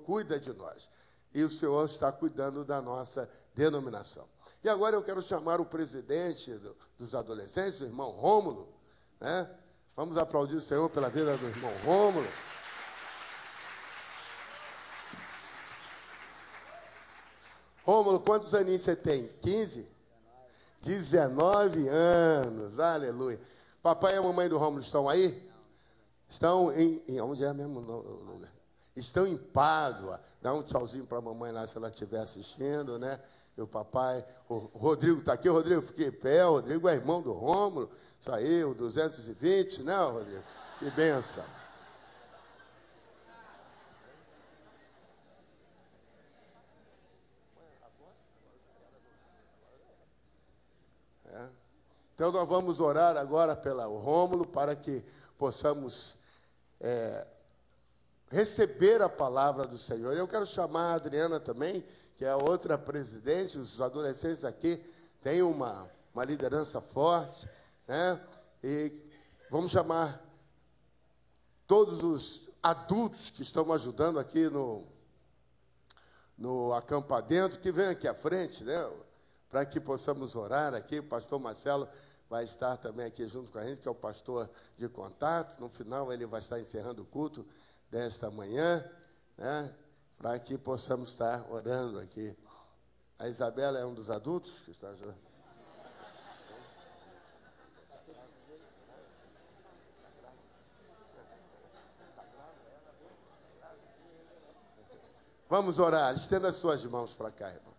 cuida de nós. E o Senhor está cuidando da nossa denominação. E agora eu quero chamar o presidente dos adolescentes, o irmão Rômulo, né? Vamos aplaudir o Senhor pela vida do irmão Rômulo. Rômulo, quantos aninhos você tem? 15? 19 anos, aleluia. Papai e a mamãe do Rômulo estão aí? Estão em onde é mesmo o lugar? Estão em Pádua. Dá um tchauzinho para a mamãe lá, se ela estiver assistindo, né? E o papai, o Rodrigo está aqui. Rodrigo, fiquei em pé. O Rodrigo é irmão do Rômulo. Saiu, 220, né, Rodrigo? Que benção. Então, nós vamos orar agora pelo Rômulo para que possamos receber a palavra do Senhor. Eu quero chamar a Adriana também, que é a outra presidente. Os adolescentes aqui têm uma liderança forte, né? E vamos chamar todos os adultos que estão ajudando aqui no Acampa Dentro, que vem aqui à frente, né? Para que possamos orar aqui. O pastor Marcelo vai estar também aqui junto com a gente, que é o pastor de contato. No final, ele vai estar encerrando o culto desta manhã, né? Para que possamos estar orando aqui. A Isabela é um dos adultos que está ajudando. Vamos orar. Estenda as suas mãos para cá, irmão.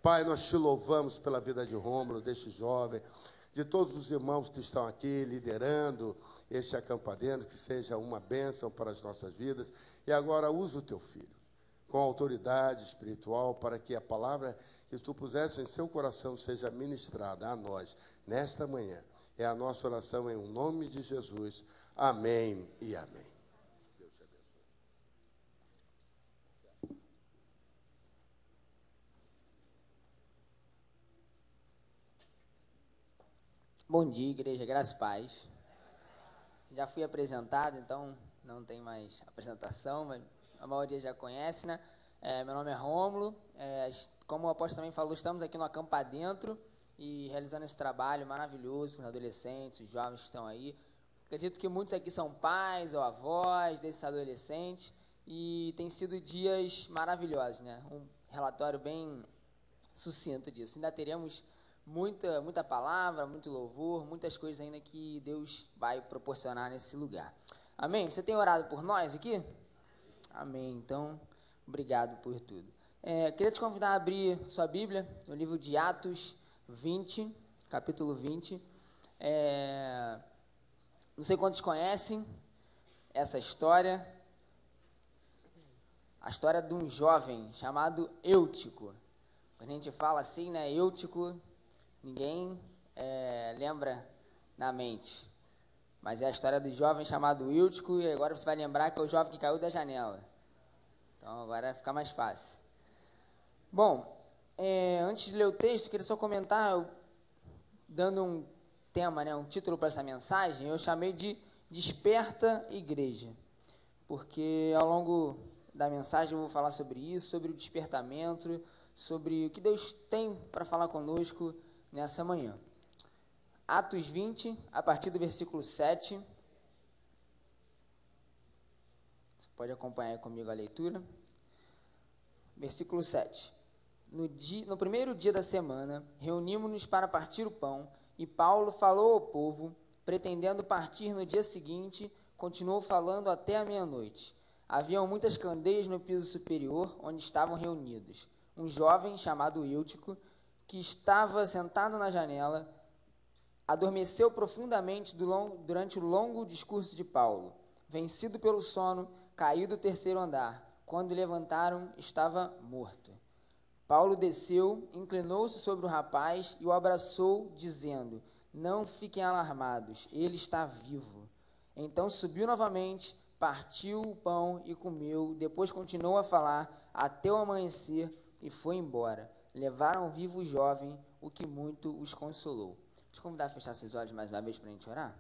Pai, nós te louvamos pela vida de Rômulo, deste jovem, de todos os irmãos que estão aqui liderando este acampadento, que seja uma bênção para as nossas vidas. E agora usa o teu filho com autoridade espiritual para que a palavra que tu puseste em seu coração seja ministrada a nós nesta manhã. É a nossa oração em nome de Jesus. Amém e amém. Deus te abençoe. Bom dia, igreja, graças e paz. Já fui apresentado, então não tem mais apresentação, mas a maioria já conhece, né? Meu nome é Rômulo. Como o apóstolo também falou, estamos aqui no Acampa Dentro e realizando esse trabalho maravilhoso com os adolescentes, os jovens que estão aí. Acredito que muitos aqui são pais ou avós desses adolescentes e tem sido dias maravilhosos, né? Um relatório bem sucinto disso. Ainda teremos muita palavra, muito louvor, muitas coisas ainda que Deus vai proporcionar nesse lugar. Amém? Você tem orado por nós aqui? Amém. Então, obrigado por tudo. Queria te convidar a abrir sua Bíblia no livro de Atos 20, capítulo 20. Não sei quantos conhecem essa história. A história de um jovem chamado Eutico. Quando a gente fala assim, né, Eutico, ninguém lembra na mente. Mas é a história do jovem chamado Eutico, e agora você vai lembrar que é o jovem que caiu da janela. Então agora fica mais fácil. Bom, antes de ler o texto, eu queria só comentar, dando um tema, né, um título para essa mensagem, eu chamei de Desperta Igreja. Porque ao longo da mensagem eu vou falar sobre isso, sobre o despertamento, sobre o que Deus tem para falar conosco nessa manhã. Atos 20, a partir do versículo 7. Você pode acompanhar comigo a leitura. Versículo 7. No primeiro dia da semana, reunimos-nos para partir o pão, e Paulo falou ao povo, pretendendo partir no dia seguinte, continuou falando até a meia-noite. Haviam muitas candeias no piso superior, onde estavam reunidos. Um jovem chamado Eutico, que estava sentado na janela, adormeceu profundamente durante o longo discurso de Paulo. Vencido pelo sono, caiu do terceiro andar. Quando levantaram, estava morto. Paulo desceu, inclinou-se sobre o rapaz e o abraçou, dizendo: Não fiquem alarmados, ele está vivo. Então subiu novamente, partiu o pão e comeu, depois continuou a falar até o amanhecer e foi embora. Levaram vivo o jovem, o que muito os consolou. Deixa eu convidar a fechar seus olhos mais uma vez para a gente orar.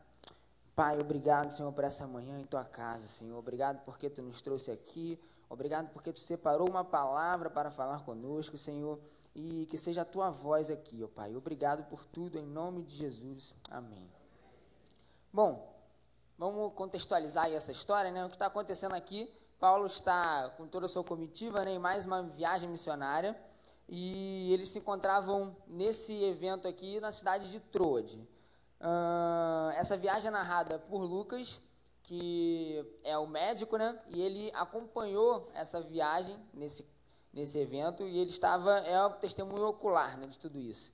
Pai, obrigado, Senhor, por essa manhã em Tua casa, Senhor. Obrigado porque Tu nos trouxe aqui. Obrigado porque Tu separou uma palavra para falar conosco, Senhor, e que seja a Tua voz aqui, ó Pai. Obrigado por tudo, em nome de Jesus. Amém. Bom, vamos contextualizar aí essa história, né? O que está acontecendo aqui, Paulo está com toda a sua comitiva, né, em mais uma viagem missionária, e eles se encontravam nesse evento aqui na cidade de Troade. Essa viagem é narrada por Lucas, que é o médico, né? E ele acompanhou essa viagem nesse evento, e ele é o testemunho ocular, né, de tudo isso.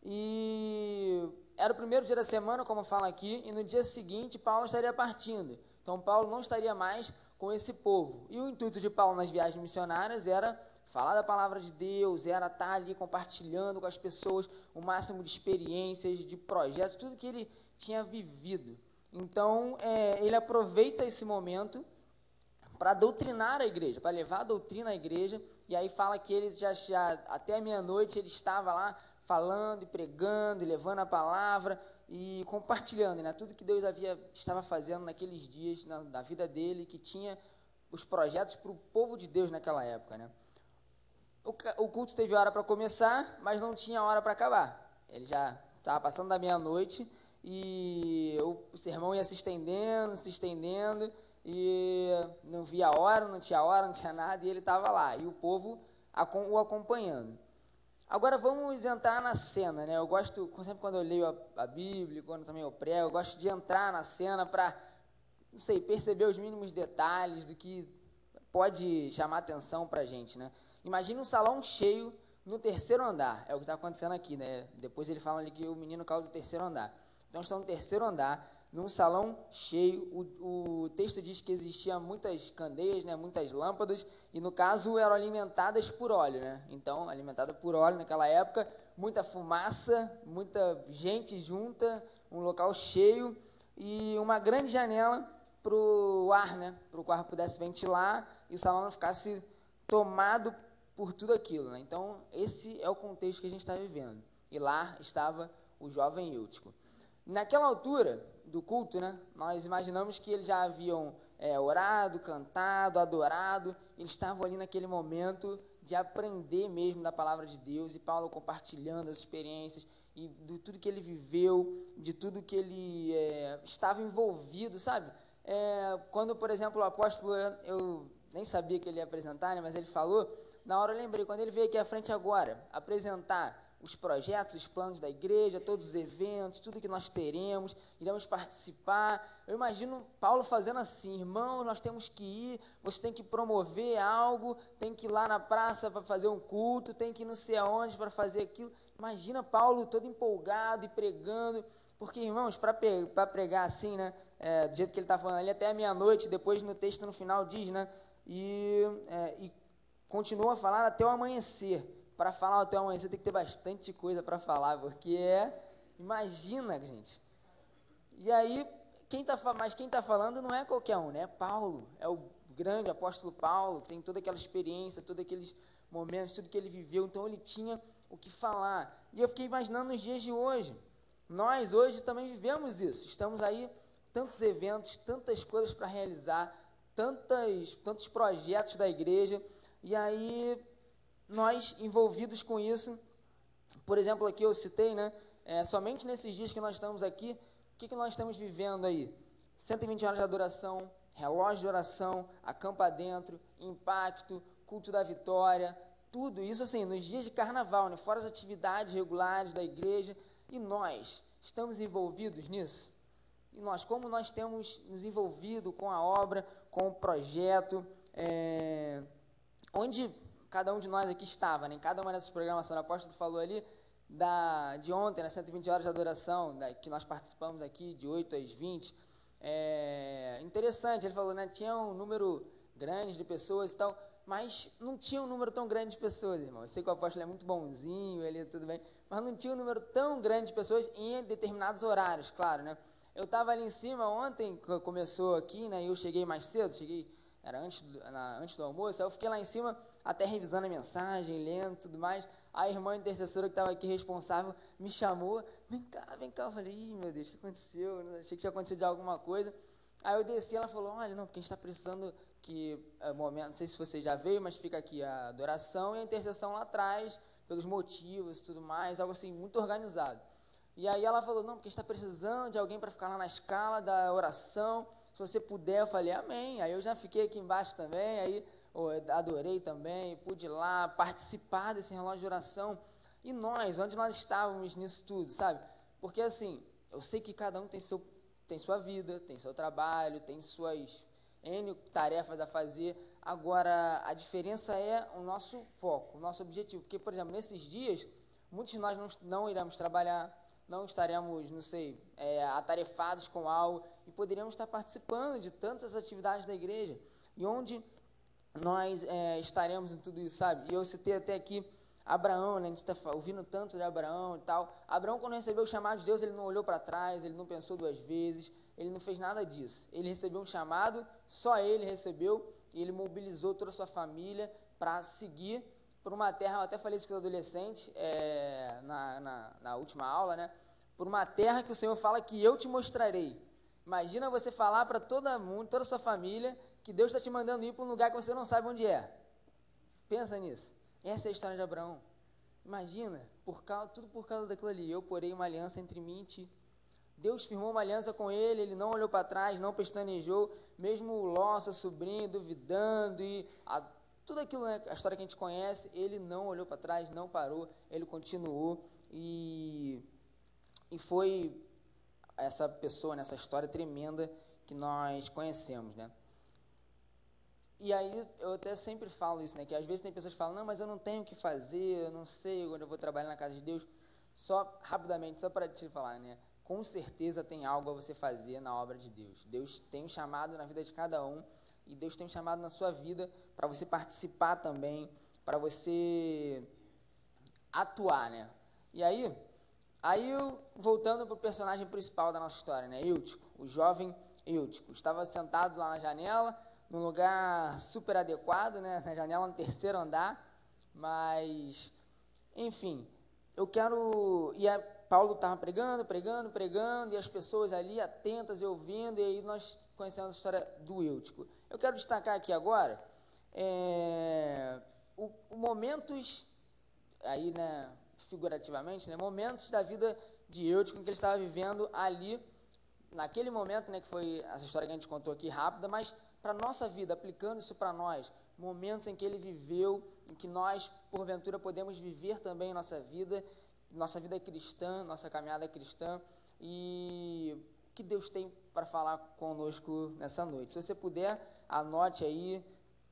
E era o primeiro dia da semana, como fala aqui, e no dia seguinte Paulo estaria partindo. Então Paulo não estaria mais com esse povo. E o intuito de Paulo nas viagens missionárias era falar da palavra de Deus, era estar ali compartilhando com as pessoas o máximo de experiências, de projetos, tudo que ele tinha vivido. Então, ele aproveita esse momento para doutrinar a igreja, para levar a doutrina à igreja, e aí fala que ele já até a meia-noite ele estava lá falando e pregando, e levando a palavra e compartilhando, né, tudo que Deus estava fazendo naqueles dias, na vida dele, que tinha os projetos para o povo de Deus naquela época, né. O culto teve hora para começar, mas não tinha hora para acabar. Ele já estava passando da meia-noite e o sermão ia se estendendo, e não via hora, não tinha nada, e ele estava lá, e o povo o acompanhando. Agora vamos entrar na cena, né? Eu gosto, sempre quando eu leio a Bíblia, quando também eu prego, eu gosto de entrar na cena para, não sei, perceber os mínimos detalhes do que pode chamar atenção para a gente, né? Imagine um salão cheio no terceiro andar, é o que está acontecendo aqui, né? Depois ele fala ali que o menino caiu do terceiro andar. Então, estão no terceiro andar, num salão cheio. O texto diz que existiam muitas candeias, né, muitas lâmpadas, e no caso eram alimentadas por óleo, né? Então, alimentada por óleo naquela época, muita fumaça, muita gente junta, um local cheio e uma grande janela para o ar, né? Para o ar pudesse ventilar e o salão não ficasse tomado por tudo aquilo, né? Então, esse é o contexto que a gente está vivendo. E lá estava o jovem Eutico. Naquela altura do culto, né, nós imaginamos que eles já haviam orado, cantado, adorado, eles estavam ali naquele momento de aprender mesmo da palavra de Deus, e Paulo compartilhando as experiências, e de tudo que ele viveu, de tudo que ele estava envolvido, sabe? Quando, por exemplo, o apóstolo, eu nem sabia que ele ia apresentar, né, mas ele falou, na hora eu lembrei, quando ele veio aqui à frente agora, apresentar os projetos, os planos da igreja, todos os eventos, tudo que nós teremos, iremos participar. Eu imagino Paulo fazendo assim: irmão, nós temos que ir, você tem que promover algo, tem que ir lá na praça para fazer um culto, tem que ir não sei aonde para fazer aquilo. Imagina Paulo todo empolgado e pregando, porque, irmãos, para pregar assim, né, do jeito que ele está falando ali, até a meia-noite, depois no texto no final diz, né, e continua a falar até o amanhecer. Para falar até amanhã, você tem que ter bastante coisa para falar, porque imagina, gente. E aí, quem está falando não é qualquer um, né? É Paulo, é o grande apóstolo Paulo, tem toda aquela experiência, todos aqueles momentos, tudo que ele viveu, então ele tinha o que falar. E eu fiquei imaginando nos dias de hoje. Nós hoje também vivemos isso, estamos aí, tantos eventos, tantas coisas para realizar, tantos projetos da igreja, e aí nós envolvidos com isso, por exemplo, aqui eu citei, né, somente nesses dias que nós estamos aqui, o que nós estamos vivendo aí? 120 horas de adoração, relógio de oração, acampa dentro, impacto, culto da vitória, tudo isso assim, nos dias de carnaval, né, fora as atividades regulares da igreja, e nós estamos envolvidos nisso? E nós, como nós temos nos envolvido com a obra, com o projeto, onde cada um de nós aqui estava, né? Em cada uma dessas programações, o apóstolo falou ali de ontem, né, 120 horas de adoração, que nós participamos aqui, de 8 às 20, interessante, ele falou, né, tinha um número grande de pessoas e tal, mas não tinha um número tão grande de pessoas, irmão. Eu sei que o apóstolo é muito bonzinho, ele tudo bem, mas não tinha um número tão grande de pessoas em determinados horários, claro, né. Eu estava ali em cima ontem, começou aqui, né, eu cheguei mais cedo, era antes do almoço, aí eu fiquei lá em cima até revisando a mensagem, lendo tudo mais. A irmã intercessora que estava aqui responsável me chamou, vem cá, eu falei, ih, meu Deus, o que aconteceu? Eu achei que tinha acontecido de alguma coisa. Aí eu desci, ela falou, olha, não, porque a gente está precisando que momento, não sei se você já veio, mas fica aqui a adoração e a intercessão lá atrás, pelos motivos e tudo mais, algo assim, muito organizado. E aí ela falou, não, porque a gente está precisando de alguém para ficar lá na escala da oração, se você puder. Eu falei, amém. Aí eu já fiquei aqui embaixo também, aí adorei também, pude ir lá participar desse relógio de oração. E nós, onde nós estávamos nisso tudo, sabe? Porque assim, eu sei que cada um tem sua vida, tem seu trabalho, tem suas N tarefas a fazer. Agora, a diferença é o nosso foco, o nosso objetivo. Porque, por exemplo, nesses dias, muitos de nós não iremos trabalhar, não estaremos, não sei, atarefados com algo, e poderíamos estar participando de tantas atividades da igreja, e onde nós estaremos em tudo isso, sabe? E eu citei até aqui Abraão, né? A gente está ouvindo tanto de Abraão e tal. Abraão, quando recebeu o chamado de Deus, ele não olhou para trás, ele não pensou duas vezes, ele não fez nada disso. Ele recebeu um chamado, só ele recebeu, e ele mobilizou toda a sua família para seguir por uma terra. Eu até falei isso com os adolescentes na última aula, né? Por uma terra que o Senhor fala que eu te mostrarei. Imagina você falar para todo mundo, toda a sua família, que Deus está te mandando ir para um lugar que você não sabe onde é. Pensa nisso. Essa é a história de Abraão. Imagina, tudo por causa daquilo ali. Eu porei uma aliança entre mim e ti. Deus firmou uma aliança com ele, ele não olhou para trás, não pestanejou, mesmo o Ló, seu sobrinho, duvidando, e tudo aquilo, né, a história que a gente conhece, ele não olhou para trás, não parou, ele continuou, e foi essa pessoa, nessa história tremenda que nós conhecemos, né? E aí, eu até sempre falo isso, né? Que às vezes tem pessoas que falam, não, mas eu não tenho o que fazer, eu não sei onde eu vou trabalhar na casa de Deus. Só, rapidamente, só para te falar, né? Com certeza tem algo a você fazer na obra de Deus. Deus tem um chamado na vida de cada um, e Deus tem um chamado na sua vida para você participar também, para você atuar, né? E aí voltando para o personagem principal da nossa história, né? Eutico, o jovem Eutico. Estava sentado lá na janela, num lugar super adequado, né? Na janela no terceiro andar, mas, enfim, Paulo estava pregando, e as pessoas ali atentas e ouvindo, e aí nós conhecemos a história do Eutico. Eu quero destacar aqui agora momentos, aí, né, figurativamente, né, momentos da vida de Eutico em que ele estava vivendo ali, naquele momento, né, que foi essa história que a gente contou aqui rápida, mas para a nossa vida, aplicando isso para nós, momentos em que ele viveu, em que nós, porventura, podemos viver também nossa vida cristã, nossa caminhada cristã, e o que Deus tem para falar conosco nessa noite. Se você puder, anote aí,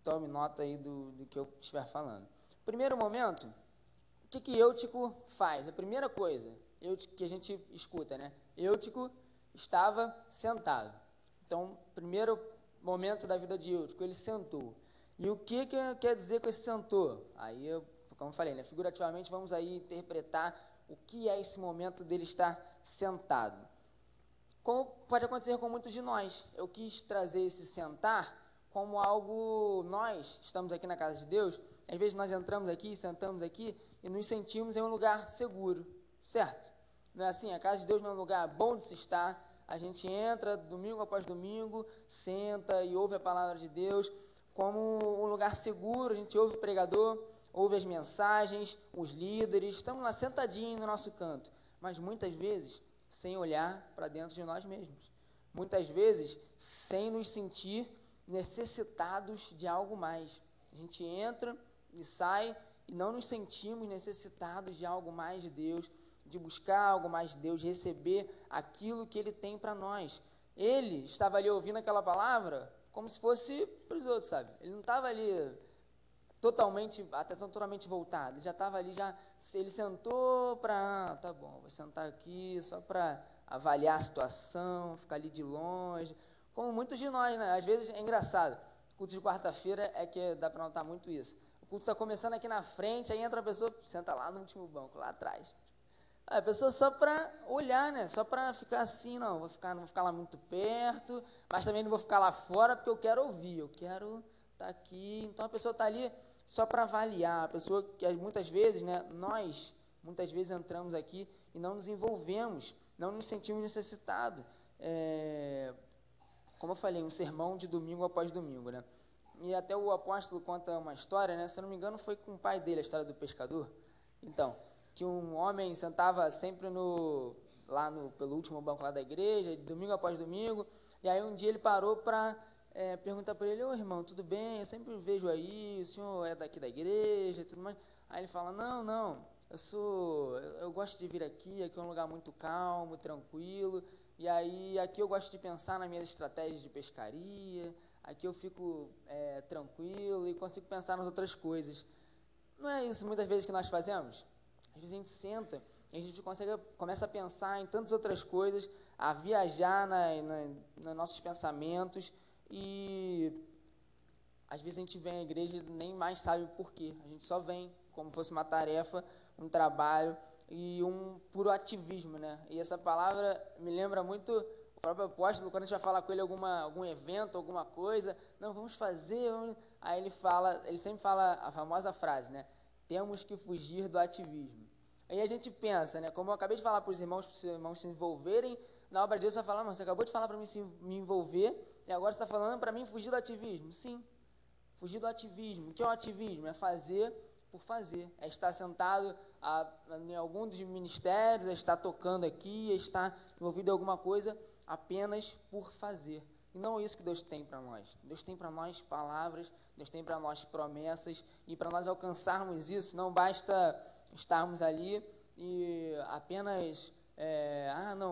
tome nota aí do que eu estiver falando. Primeiro momento, o que Eutico faz? A primeira coisa que a gente escuta, né? Eutico estava sentado. Então, primeiro momento da vida de Eutico, ele sentou. E o que quer dizer com esse sentou? Aí, como eu falei, né, figurativamente, vamos aí interpretar o que é esse momento dele estar sentado. Como pode acontecer com muitos de nós. Eu quis trazer esse sentar como algo, nós estamos aqui na casa de Deus, às vezes nós entramos aqui, sentamos aqui e nos sentimos em um lugar seguro, certo? Não é assim? A casa de Deus não é um lugar bom de se estar. A gente entra domingo após domingo, senta e ouve a palavra de Deus como um lugar seguro. A gente ouve o pregador, ouve as mensagens, os líderes, estamos lá sentadinhos no nosso canto, mas muitas vezes sem olhar para dentro de nós mesmos, muitas vezes sem nos sentir necessitados de algo mais. A gente entra e sai e não nos sentimos necessitados de algo mais de Deus, de buscar algo mais de Deus, de receber aquilo que Ele tem para nós. Ele estava ali ouvindo aquela palavra como se fosse para os outros, sabe? Ele não estava ali a atenção totalmente voltada, ele já estava ali, ele sentou para, tá bom, vou sentar aqui só para avaliar a situação, ficar ali de longe, como muitos de nós, né? Às vezes é engraçado, culto de quarta-feira é que dá para notar muito isso, o culto está começando aqui na frente, aí entra a pessoa, senta lá no último banco, lá atrás, a pessoa só para olhar, né? Só para ficar assim, não vou ficar lá muito perto, mas também não vou ficar lá fora porque eu quero ouvir, eu quero estar aqui. Então a pessoa está ali só para avaliar. A pessoa que muitas vezes, né? Nós muitas vezes entramos aqui e não nos envolvemos, não nos sentimos necessitados. Como eu falei, um sermão de domingo após domingo, né? e até o apóstolo conta uma história, né? Se eu não me engano, foi com o pai dele, a história do pescador. Então, que um homem sentava sempre pelo último banco lá da igreja, domingo após domingo, e aí um dia ele parou para perguntar para ele: ô irmão, tudo bem? Eu sempre vejo aí, o senhor é daqui da igreja e tudo mais. Aí ele fala: não, eu gosto de vir aqui é um lugar muito calmo, tranquilo, e aí aqui eu gosto de pensar nas minhas estratégias de pescaria, aqui eu fico tranquilo e consigo pensar nas outras coisas. Não é isso muitas vezes que nós fazemos? Às vezes a gente senta e a gente começa a pensar em tantas outras coisas, a viajar nos nossos pensamentos, e às vezes a gente vem à igreja e nem mais sabe o porquê. A gente só vem como fosse uma tarefa, um trabalho e um puro ativismo, né? E essa palavra me lembra muito o próprio apóstolo, quando a gente vai falar com ele algum evento, alguma coisa, não, vamos fazer, aí ele sempre fala a famosa frase, né? Temos que fugir do ativismo. Aí a gente pensa, né? Como eu acabei de falar para os irmãos se envolverem na obra de Deus, você vai falar: você acabou de falar para mim me envolver, e agora você está falando para mim fugir do ativismo. Sim, fugir do ativismo. O que é o ativismo? É fazer por fazer, é estar sentado em algum dos ministérios, é estar tocando aqui, é estar envolvido em alguma coisa apenas por fazer. E não é isso que Deus tem para nós. Deus tem para nós palavras, Deus tem para nós promessas, e para nós alcançarmos isso, não basta estarmos ali e apenas,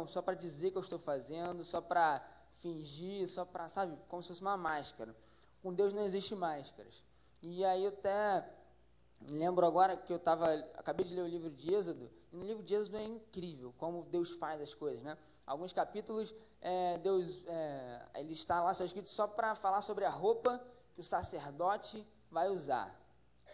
só para dizer que eu estou fazendo, só para fingir, só para, sabe, como se fosse uma máscara. Com Deus não existe máscaras. E aí eu até lembro agora que acabei de ler o livro de Êxodo, e no livro de Êxodo é incrível como Deus faz as coisas, né? Alguns capítulos, Deus, ele está lá só escrito só para falar sobre a roupa que o sacerdote vai usar.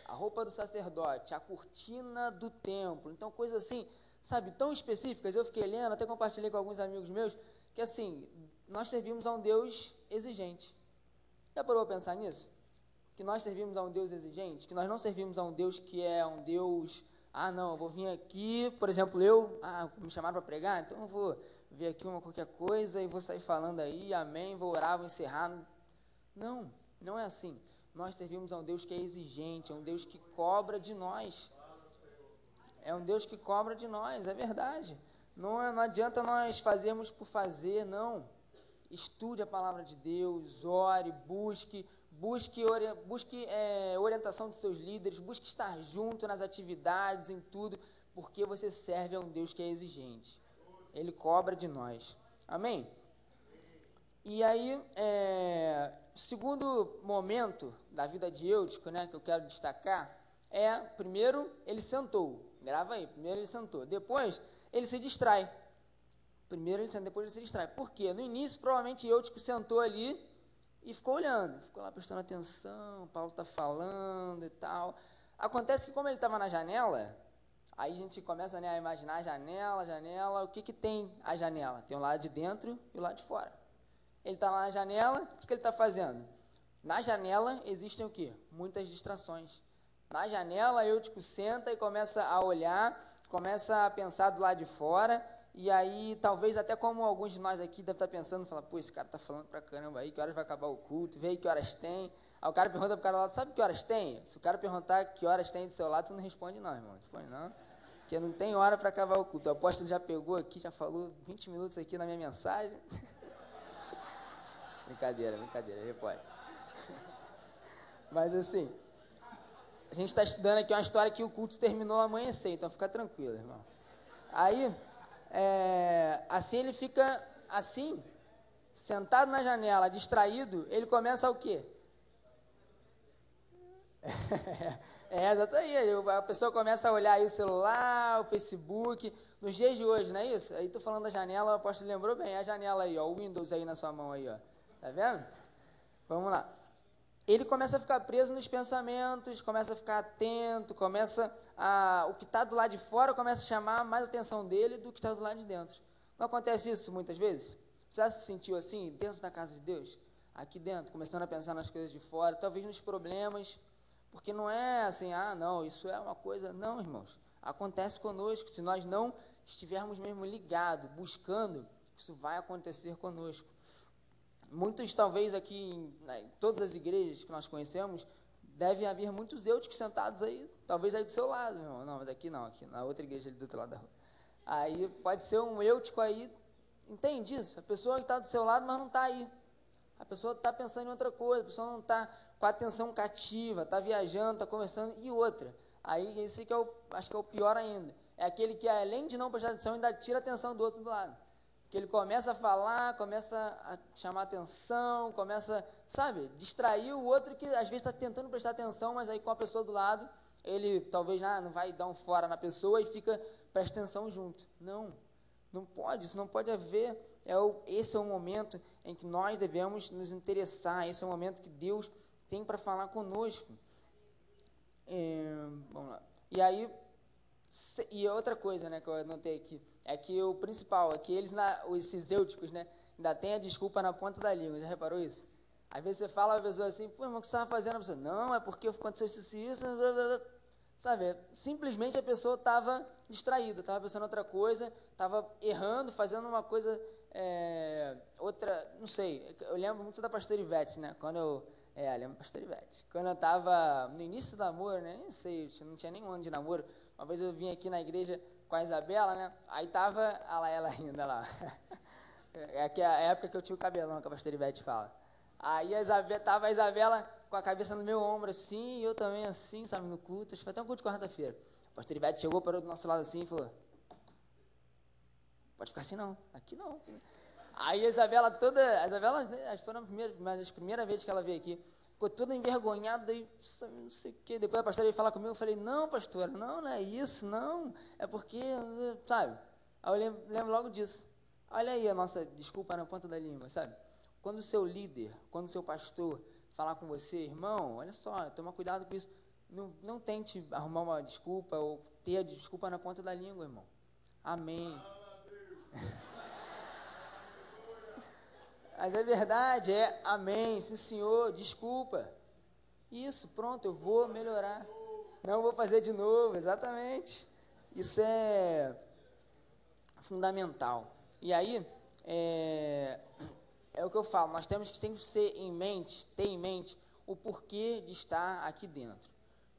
A roupa do sacerdote, a cortina do templo, então coisas assim, sabe, tão específicas. Eu fiquei lendo, até compartilhei com alguns amigos meus, que assim, nós servimos a um Deus exigente. Já parou a pensar nisso? Que nós servimos a um Deus exigente, que nós não servimos a um Deus que é um Deus, eu vou vir aqui, por exemplo, me chamaram para pregar, então eu vou ver aqui qualquer coisa e vou sair falando aí, amém, vou orar, vou encerrar. Não é assim. Nós servimos a um Deus que é exigente, é um Deus que cobra de nós. É um Deus que cobra de nós, é verdade. Não adianta nós fazermos por fazer, não. Estude a palavra de Deus, ore, busque orientação dos seus líderes, busque estar junto nas atividades, em tudo, porque você serve a um Deus que é exigente. Ele cobra de nós. Amém? E aí, o segundo momento da vida de Eutico, né, que eu quero destacar, primeiro, ele sentou. Grava aí, primeiro ele sentou. Depois, ele se distrai. Primeiro ele senta, depois ele se distrai. Por quê? No início, provavelmente, Eutico sentou ali e ficou olhando, ficou lá prestando atenção, Paulo está falando e tal. Acontece que como ele estava na janela, aí a gente começa, né, a imaginar a janela, o que tem a janela? Tem o lado de dentro e o lado de fora. Ele está lá na janela, o que ele está fazendo? Na janela existem o quê? Muitas distrações. Na janela, Eutico senta e começa a olhar, começa a pensar do lado de fora, e aí, talvez até como alguns de nós aqui devem estar pensando, fala, esse cara está falando pra caramba aí, que horas vai acabar o culto, vê aí que horas tem. Aí o cara pergunta pro cara do lado, sabe que horas tem? Se o cara perguntar que horas tem do seu lado, você não responde não, irmão, responde não, porque não tem hora para acabar o culto. O apóstolo já pegou aqui, já falou 20 minutos aqui na minha mensagem. Brincadeira, ele pode. Mas assim, a gente está estudando aqui uma história que o culto terminou ao amanhecer, então fica tranquilo, irmão. Aí, assim ele fica, assim, sentado na janela, distraído, ele começa o quê? Exatamente, a pessoa começa a olhar aí o celular, o Facebook, nos dias de hoje, não é isso? Aí tô falando da janela, o apóstolo lembrou bem, a janela aí, ó, o Windows aí na sua mão aí, ó, tá vendo? Vamos lá. Ele começa a ficar preso nos pensamentos, começa a ficar atento, o que está do lado de fora começa a chamar mais atenção dele do que está do lado de dentro. Não acontece isso muitas vezes? Você já se sentiu assim, dentro da casa de Deus? Aqui dentro, começando a pensar nas coisas de fora, talvez nos problemas, porque não é assim, isso é uma coisa... Não, irmãos, acontece conosco. Se nós não estivermos mesmo ligados, buscando, isso vai acontecer conosco. muitos, talvez, aqui, em todas as igrejas que nós conhecemos, deve haver muitos eúticos sentados aí, talvez aí do seu lado, irmão. Não, mas aqui não, aqui na outra igreja ali do outro lado da rua. Aí pode ser um eútico aí, entende isso? A pessoa que está do seu lado, mas não está aí. A pessoa está pensando em outra coisa, a pessoa não está com a atenção cativa, está viajando, está conversando, e outra. Aí esse que acho que é o pior ainda. É aquele que, além de não prestar atenção, ainda tira a atenção do outro do lado. Que ele começa a falar, começa a chamar atenção, começa, sabe, distrair o outro que às vezes está tentando prestar atenção, mas aí com a pessoa do lado, ele talvez não vai dar um fora na pessoa e presta atenção junto. Não, não pode, isso não pode haver. Esse é o momento em que nós devemos nos interessar, esse é o momento que Deus tem para falar conosco. Vamos lá. E aí, e outra coisa, né, que eu anotei aqui, é que o principal é que esses eúticos, né, ainda tem a desculpa na ponta da língua. Já reparou isso? Às vezes você fala a pessoa assim, pô, irmão, o que você estava fazendo? A pessoa, não, é porque aconteceu isso, blá, blá, blá. Sabe, simplesmente a pessoa estava distraída, estava pensando em outra coisa, estava errando, fazendo uma coisa, outra, não sei, eu lembro muito da pastora Ivete, né, lembro da pastora Ivete, quando eu estava no início do namoro, né, nem sei, não tinha nem um ano de namoro, uma vez eu vim aqui na igreja com a Isabela, né, aí estava, ela ainda lá, é a época que eu tinha o cabelão, que a pastora Ivete fala, aí estava a Isabela com a cabeça no meu ombro assim, e eu também assim, sabe, no culto, acho que foi até um culto de quarta-feira, a pastora Ivete chegou, parou do nosso lado assim e falou, pode ficar assim não, aqui não. Aí a Isabela, acho que foi uma das primeiras vezes que ela veio aqui, ficou toda envergonhada, e não sei o quê. Depois a pastora veio falar comigo, eu falei, não, pastora, não é isso, não, é porque, sabe? Aí eu lembro logo disso. Olha aí a nossa desculpa na ponta da língua, sabe? Quando o seu líder, quando o seu pastor falar com você, irmão, olha só, toma cuidado com isso, não tente arrumar uma desculpa ou ter a desculpa na ponta da língua, irmão. Amém. Mas é verdade, amém, sim senhor, desculpa. Isso, pronto, eu vou melhorar. Não vou fazer de novo, exatamente. Isso é fundamental. E aí, é o que eu falo, nós temos que sempre ter em mente o porquê de estar aqui dentro.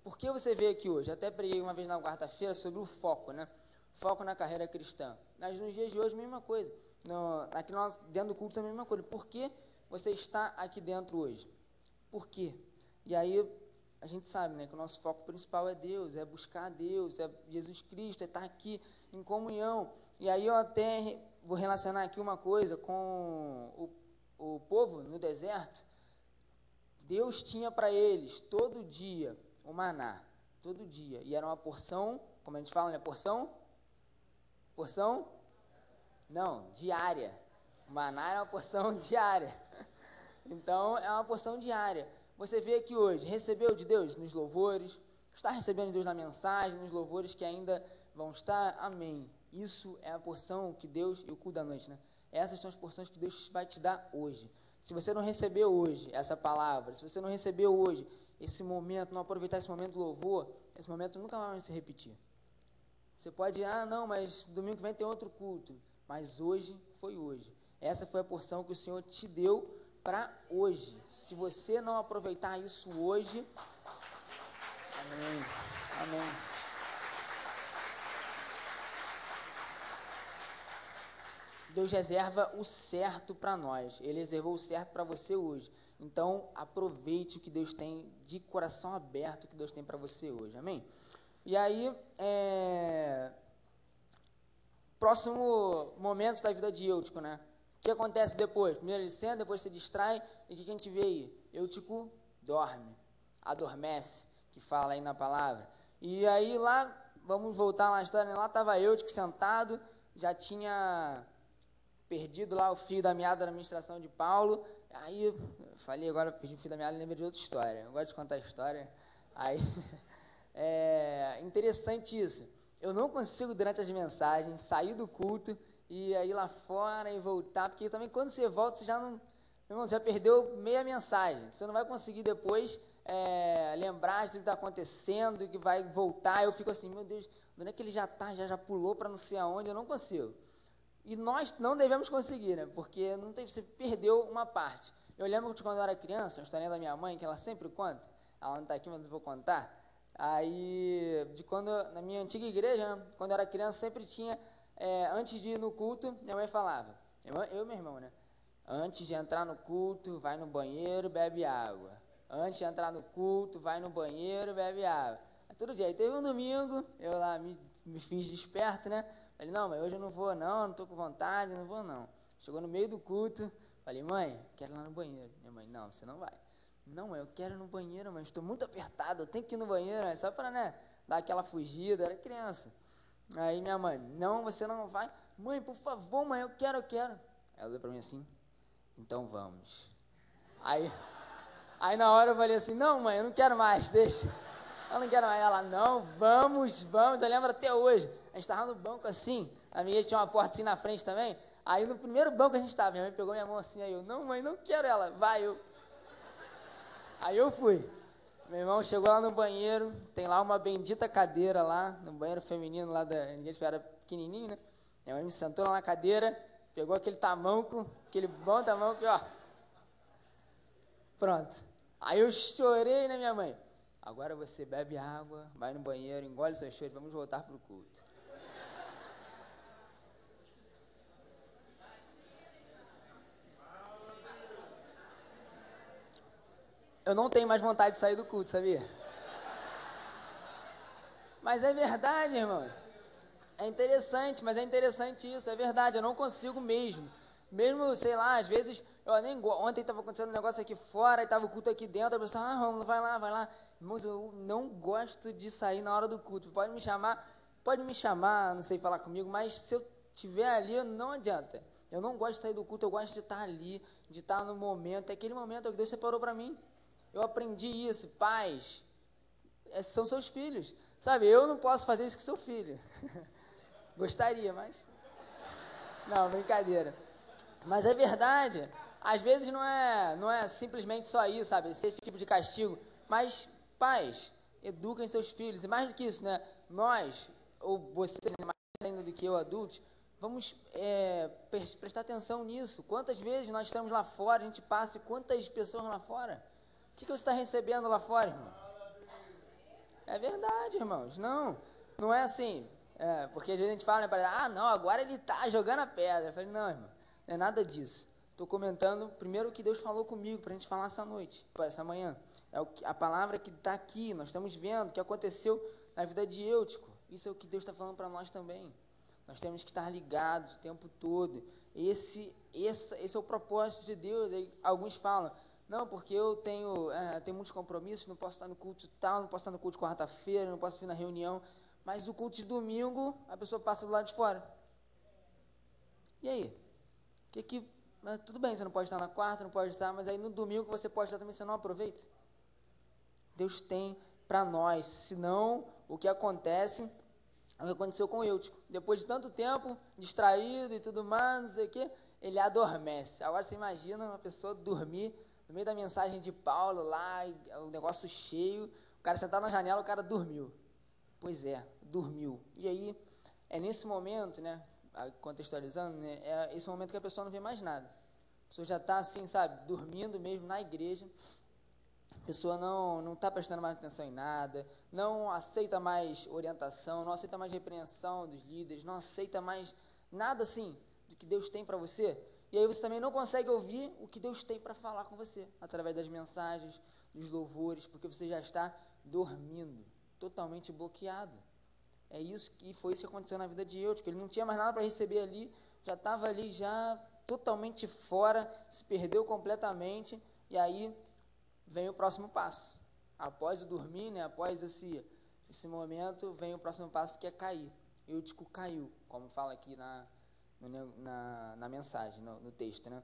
Por que você veio aqui hoje? Até preguei uma vez na quarta-feira sobre o foco, né? Foco na carreira cristã. Mas nos dias de hoje, a mesma coisa. Aqui dentro do culto, é a mesma coisa. Por que você está aqui dentro hoje? Por quê? E aí, a gente sabe, né, que o nosso foco principal é Deus, é buscar Deus, é Jesus Cristo, é estar aqui em comunhão. E aí eu até vou relacionar aqui uma coisa com o povo no deserto. Deus tinha para eles, todo dia, o maná. Todo dia. E era uma porção, como a gente fala, né, porção? Não, diária. O maná é uma porção diária. Então, é uma porção diária. Você vê aqui hoje, recebeu de Deus nos louvores, está recebendo de Deus na mensagem, nos louvores que ainda vão estar, amém. Isso é a porção que Deus, e o culto da noite, né? Essas são as porções que Deus vai te dar hoje. Se você não recebeu hoje essa palavra, se você não recebeu hoje esse momento, não aproveitar esse momento do louvor, esse momento nunca mais vai se repetir. Você pode, não, mas domingo que vem tem outro culto. Mas hoje foi hoje. Essa foi a porção que o Senhor te deu para hoje. Se você não aproveitar isso hoje, amém, amém. Deus reserva o certo para nós. Ele reservou o certo para você hoje. Então, aproveite o que Deus tem de coração aberto, o que Deus tem para você hoje. Amém? E aí, próximo momento da vida de Eutico, né? O que acontece depois? Primeiro ele senta, depois se distrai, e o que a gente vê aí? Eutico dorme, adormece, que fala aí na palavra. E aí lá, vamos voltar na história, né? Lá estava Eutico sentado, já tinha perdido lá o fio da meada da administração de Paulo. Aí, eu falei agora, perdi o fio da meada, lembrei de outra história. Eu gosto de contar a história. Aí, interessante isso. Eu não consigo, durante as mensagens, sair do culto e ir lá fora e voltar, porque também quando você volta, você já não... Irmão, você já perdeu meia mensagem. Você não vai conseguir depois lembrar de tudo que está acontecendo, que vai voltar. Eu fico assim, meu Deus, onde é que ele já está? Já pulou para não sei aonde? Eu não consigo. E nós não devemos conseguir, né? Porque não tem, você perdeu uma parte. Eu lembro de quando eu era criança, a historinha da minha mãe, que ela sempre conta, ela não está aqui, mas eu vou contar. Aí, de quando, na minha antiga igreja, né, quando eu era criança, sempre tinha, antes de ir no culto, minha mãe falava, eu e meu irmão, né? Antes de entrar no culto, vai no banheiro, bebe água. Antes de entrar no culto, vai no banheiro, bebe água. Aí, todo dia. Aí teve um domingo, eu lá me fiz desperto, né? Falei, não, mas hoje eu não vou não estou com vontade, não vou não. Chegou no meio do culto, falei, mãe, quero ir lá no banheiro. Minha mãe, não, você não vai. Não, mãe, eu quero ir no banheiro, mas estou muito apertado, eu tenho que ir no banheiro, só para, né, dar aquela fugida, era criança. Aí minha mãe, não, você não vai. Mãe, por favor, mãe, eu quero. Ela olhou para mim assim, então vamos. Aí na hora eu falei assim, não, mãe, eu não quero mais, deixa. Eu não quero mais. Ela, não, vamos. Eu lembro até hoje. A gente estava no banco assim, a minha igreja tinha uma porta assim na frente também. Aí no primeiro banco que a gente estava, minha mãe pegou minha mão assim, aí eu, não, mãe, não quero. Ela, vai, eu. Aí eu fui. Meu irmão chegou lá no banheiro, tem lá uma bendita cadeira lá, no banheiro feminino lá da igreja, que era pequenininho, né? Minha mãe me sentou lá na cadeira, pegou aquele tamanco, aquele bom tamanco, ó. Pronto. Aí eu chorei, né, minha mãe? Agora você bebe água, vai no banheiro, engole seu choro, vamos voltar para o culto. Eu não tenho mais vontade de sair do culto, sabia? Mas é verdade, irmão. É interessante, mas é interessante isso, é verdade, eu não consigo mesmo. Mesmo, sei lá, às vezes, ontem estava acontecendo um negócio aqui fora, e estava o culto aqui dentro, a pessoa, Romulo, vai lá. Irmãos, eu não gosto de sair na hora do culto, pode me chamar, não sei falar comigo, mas se eu estiver ali, não adianta. Eu não gosto de sair do culto, eu gosto de estar ali, de estar no momento, é aquele momento que Deus separou para mim. Eu aprendi isso, pais, são seus filhos, sabe, eu não posso fazer isso com seu filho. Gostaria, mas... Não, brincadeira. Mas é verdade. Às vezes não é simplesmente só isso, sabe? Esse tipo de castigo. Mas, pais, eduquem seus filhos. E mais do que isso, né? Nós, ou você, mais ainda do que eu, adultos, vamos prestar atenção nisso. Quantas vezes nós estamos lá fora, a gente passa, e quantas pessoas lá fora? O que você está recebendo lá fora, irmão? É verdade, irmãos. Não é assim... porque às vezes a gente fala, né, não, agora ele está jogando a pedra. Eu falei, não, irmão, não é nada disso. Estou comentando primeiro o que Deus falou comigo para a gente falar essa noite, essa manhã. A palavra que está aqui, nós estamos vendo o que aconteceu na vida de Eutico. Isso é o que Deus está falando para nós também. Nós temos que estar ligados o tempo todo. Esse é o propósito de Deus. Aí, alguns falam, não, porque eu tenho muitos compromissos, não posso estar no culto tal, não posso estar no culto de quarta-feira, não posso vir na reunião. Mas o culto de domingo, a pessoa passa do lado de fora. E aí? Tudo bem, você não pode estar na quarta, não pode estar, mas aí no domingo que você pode estar também, você não aproveita? Deus tem para nós, senão o que acontece é o que aconteceu com o Eutico. Depois de tanto tempo, distraído e tudo mais, não sei o quê, ele adormece. Agora você imagina uma pessoa dormir no meio da mensagem de Paulo lá, o negócio cheio, o cara sentado na janela, o cara dormiu. Pois é, dormiu. E aí, é nesse momento, né, contextualizando, né, é esse momento que a pessoa não vê mais nada. A pessoa já está assim, sabe, dormindo mesmo na igreja. A pessoa não está prestando mais atenção em nada, não aceita mais orientação, não aceita mais repreensão dos líderes, não aceita mais nada assim do que Deus tem para você. E aí você também não consegue ouvir o que Deus tem para falar com você, através das mensagens, dos louvores, porque você já está dormindo, totalmente bloqueado. É isso, e foi isso que aconteceu na vida de Eutico. Ele não tinha mais nada para receber ali, já estava ali já totalmente fora, se perdeu completamente, e aí vem o próximo passo. Após o dormir, né, após esse momento, vem o próximo passo, que é cair. Eutico caiu, como fala aqui na mensagem, no texto, né?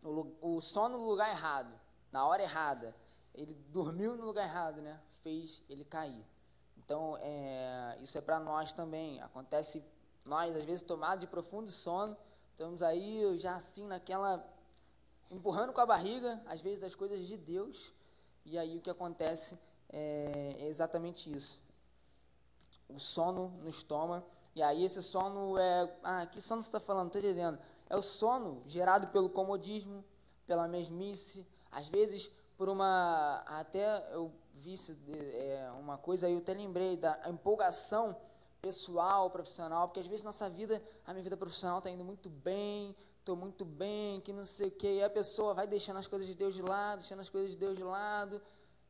O sono no lugar errado, na hora errada, ele dormiu no lugar errado, né? Fez ele cair. Então, isso é para nós também. Acontece, nós, às vezes, tomados de profundo sono, estamos aí já assim, empurrando com a barriga, às vezes, as coisas de Deus, e aí o que acontece é exatamente isso. o sono nos toma, e aí esse sono que sono você está falando? Não estou entendendo. É o sono gerado pelo comodismo, pela mesmice, às vezes por até eu vi uma coisa aí, eu até lembrei da empolgação pessoal, profissional, porque às vezes a minha vida profissional está indo muito bem, estou muito bem, que não sei o que, e a pessoa vai deixando as coisas de Deus de lado,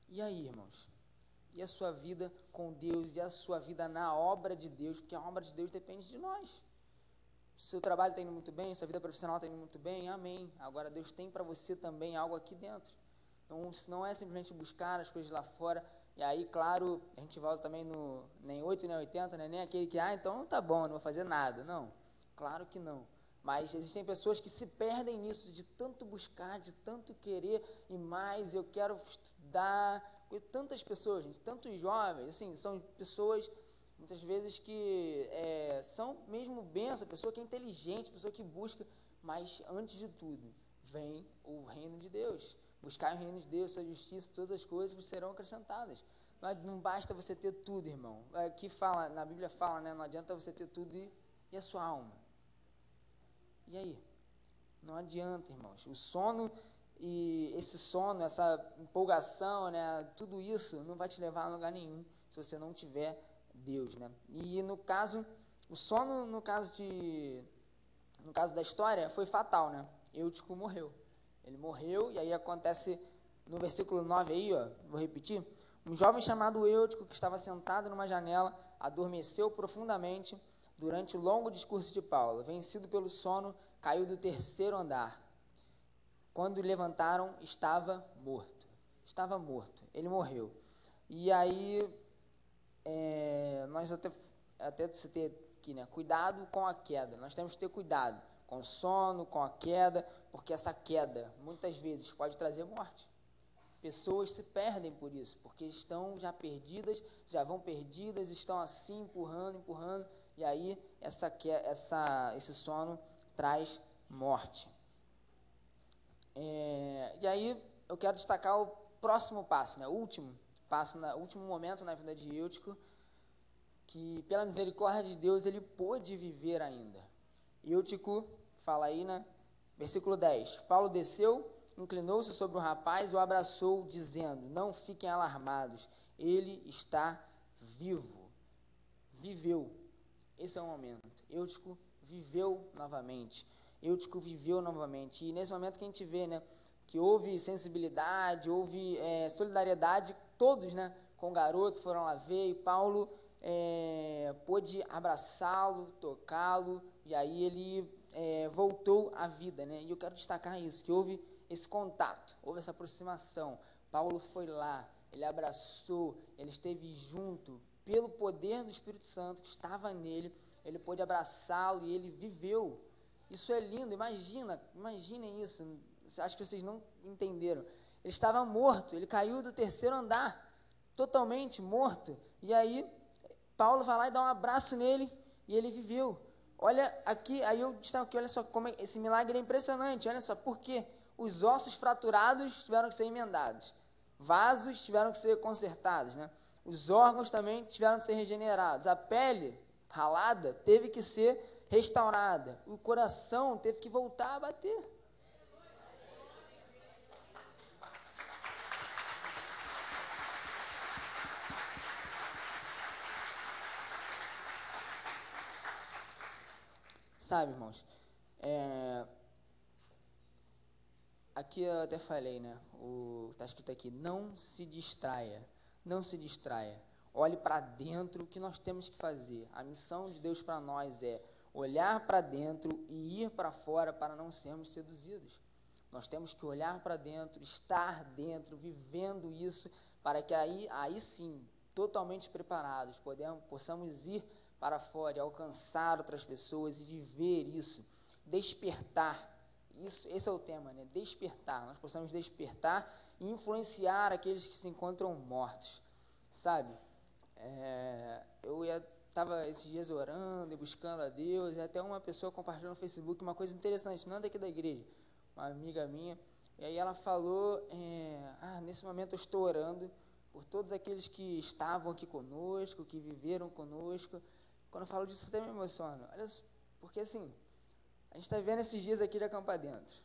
e aí, irmãos? E a sua vida com Deus, e a sua vida na obra de Deus, porque a obra de Deus depende de nós. Seu trabalho está indo muito bem, sua vida profissional está indo muito bem, amém. Agora Deus tem para você também algo aqui dentro. Então, se não é simplesmente buscar as coisas lá fora, e aí, claro, a gente volta também no nem 8, nem 80, né? Nem aquele que, então tá bom, não vou fazer nada. Não, claro que não. Mas existem pessoas que se perdem nisso, de tanto buscar, de tanto querer, e mais, eu quero estudar. Tantas pessoas, gente, tantos jovens, assim, são pessoas, muitas vezes, que são mesmo bênção, pessoa que é inteligente, pessoa que busca, mas, antes de tudo, vem o reino de Deus. Buscar o reino de Deus, sua justiça, todas as coisas serão acrescentadas. Não basta você ter tudo, irmão. Aqui fala, na Bíblia fala, né? Não adianta você ter tudo e a sua alma. E aí? Não adianta, irmãos. O sono e esse sono, essa empolgação, né? Tudo isso não vai te levar a lugar nenhum se você não tiver Deus, né? E no caso, o sono, no caso da história, foi fatal, né? Eutico morreu. Ele morreu, e aí acontece no versículo 9 aí, ó, vou repetir. Um jovem chamado Eutico, que estava sentado numa janela, adormeceu profundamente durante o longo discurso de Paulo. Vencido pelo sono, caiu do terceiro andar. Quando levantaram, estava morto. Estava morto, ele morreu. E aí, nós até citei aqui, né, cuidado com a queda. Nós temos que ter cuidado com o sono, com a queda, porque essa queda, muitas vezes, pode trazer morte. Pessoas se perdem por isso, porque estão já perdidas, já vão perdidas, estão assim, empurrando, e aí esse sono traz morte. E aí eu quero destacar o próximo passo, né, o último momento na vida de Eutico, que pela misericórdia de Deus ele pôde viver ainda. Eutico fala aí, né? Versículo 10. Paulo desceu, inclinou-se sobre o rapaz e o abraçou, dizendo: não fiquem alarmados, ele está vivo. Viveu. Esse é o momento. Eutico viveu novamente. E nesse momento que a gente vê, né, que houve sensibilidade, houve solidariedade, todos, né, com o garoto foram lá ver, e Paulo pôde abraçá-lo, tocá-lo, e aí ele voltou à vida, né? E eu quero destacar isso, que houve esse contato, houve essa aproximação. Paulo foi lá, ele abraçou, ele esteve junto, pelo poder do Espírito Santo que estava nele, ele pôde abraçá-lo e ele viveu. Isso é lindo, imaginem isso, acho que vocês não entenderam. Ele estava morto, ele caiu do terceiro andar, totalmente morto, e aí Paulo vai lá e dá um abraço nele, e ele viveu. Olha aqui, aí eu destaco aqui, olha só como esse milagre é impressionante, olha só, porque os ossos fraturados tiveram que ser emendados, vasos tiveram que ser consertados, né? Os órgãos também tiveram que ser regenerados, a pele ralada teve que ser restaurada, o coração teve que voltar a bater. Sabe, irmãos, aqui eu até falei, né, está escrito aqui, não se distraia, olhe para dentro. O que nós temos que fazer? A missão de Deus para nós é olhar para dentro e ir para fora para não sermos seduzidos. Nós temos que olhar para dentro, estar dentro, vivendo isso, para que aí sim, totalmente preparados, possamos ir para fora e alcançar outras pessoas e viver isso, despertar. Esse é o tema, né? Despertar. Nós possamos despertar e influenciar aqueles que se encontram mortos, sabe? Eu estava esses dias orando e buscando a Deus, e até uma pessoa compartilhou no Facebook uma coisa interessante, não é daqui da igreja, uma amiga minha, e aí ela falou, nesse momento eu estou orando por todos aqueles que estavam aqui conosco, que viveram conosco. Quando eu falo disso, até me emociono. Olha, porque assim, a gente está vivendo esses dias aqui de acampar dentro.